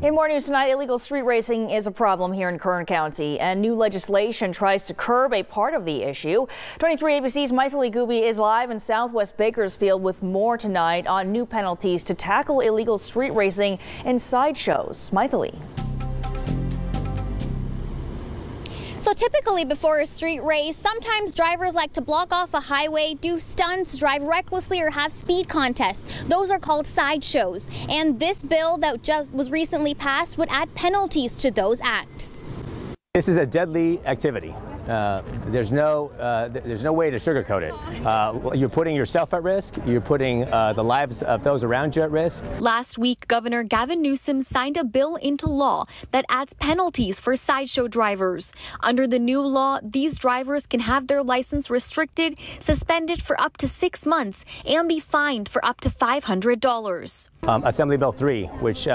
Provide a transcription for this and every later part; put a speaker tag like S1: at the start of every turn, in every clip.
S1: In more news tonight, illegal street racing is a problem here in Kern County, and new legislation tries to curb a part of the issue. 23 ABC's Mythili Gubi is live in Southwest Bakersfield with more tonight on new penalties to tackle illegal street racing and sideshows. Mythili.
S2: So typically before a street race, sometimes drivers like to block off a highway, do stunts, drive recklessly, or have speed contests. Those are called sideshows. And this bill that just was recently passed would add penalties to those acts.
S3: This is a deadly activity. There's no way to sugarcoat it. You're putting yourself at risk. You're putting the lives of those around you at risk.
S4: Last week, Governor Gavin Newsom signed a bill into law that adds penalties for sideshow drivers. Under the new law, these drivers can have their license restricted, suspended for up to 6 months, and be fined for up to $500.
S3: Assembly Bill 3, which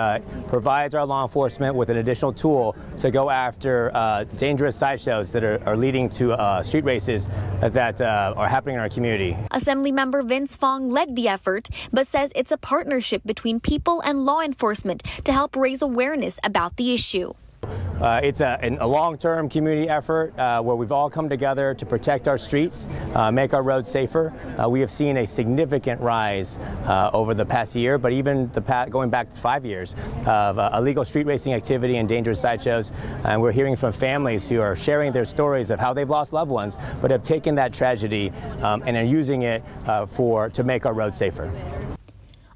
S3: provides our law enforcement with an additional tool to go after dangerous sideshows that are leading to street races that are happening in our community.
S4: Assemblymember Vince Fong led the effort, but says it's a partnership between people and law enforcement to help raise awareness about the issue.
S3: It's a long-term community effort where we've all come together to protect our streets, make our roads safer. We have seen a significant rise over the past year, but even going back 5 years of illegal street racing activity and dangerous sideshows. And we're hearing from families who are sharing their stories of how they've lost loved ones, but have taken that tragedy and are using it to make our roads safer.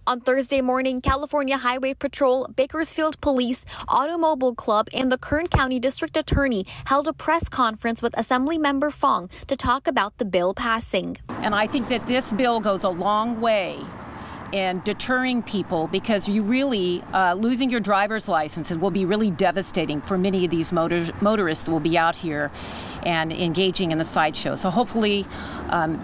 S4: On Thursday morning, California Highway Patrol, Bakersfield Police, Automobile Club, and the Kern County District Attorney held a press conference with Assemblymember Fong to talk about the bill passing.
S5: And I think that this bill goes a long way in deterring people, because you really losing your driver's licenses will be really devastating for many of these motorists that will be out here and engaging in the sideshow. So hopefully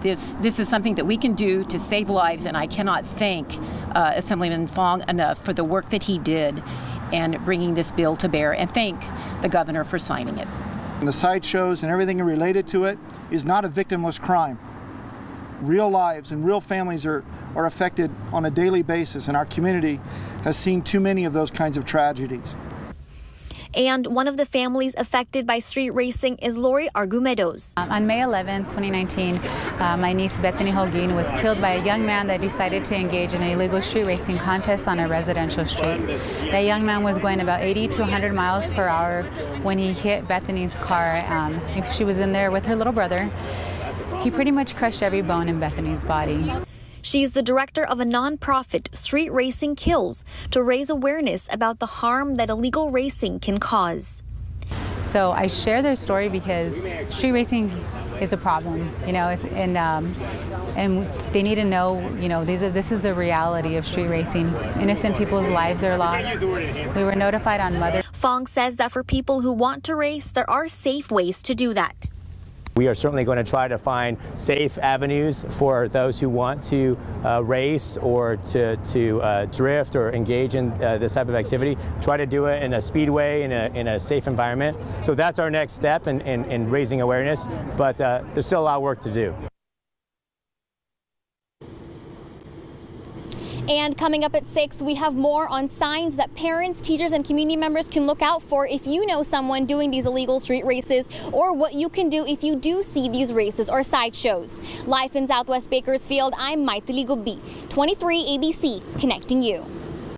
S5: this is something that we can do to save lives, and I cannot thank Assemblyman Fong enough for the work that he did and bringing this bill to bear, and thank the governor for signing it.
S6: And the sideshows and everything related to it is not a victimless crime. Real lives and real families are affected on a daily basis, and our community has seen too many of those kinds of tragedies.
S4: And one of the families affected by street racing is Lori Argumedos.
S7: On May 11, 2019, my niece Bethany Holguin was killed by a young man that decided to engage in an illegal street racing contest on a residential street. That young man was going about 80 to 100 miles per hour when he hit Bethany's car. She was in there with her little brother. He pretty much crushed every bone in Bethany's body.
S4: She's the director of a nonprofit, Street Racing Kills, to raise awareness about the harm that illegal racing can cause.
S7: So I share their story because street racing is a problem, you know, and they need to know, you know, this is the reality of street racing. Innocent people's lives are lost. We were notified on Mother.
S4: Fong says that for people who want to race, there are safe ways to do that.
S3: We are certainly going to try to find safe avenues for those who want to race or to drift or engage in this type of activity. Try to do it in a speedway, in a safe environment. So that's our next step in raising awareness, but there's still a lot of work to do.
S2: And coming up at 6, we have more on signs that parents, teachers, and community members can look out for if you know someone doing these illegal street races, or what you can do if you do see these races or sideshows. Live in Southwest Bakersfield, I'm Mythili Gubi, 23 ABC, connecting you.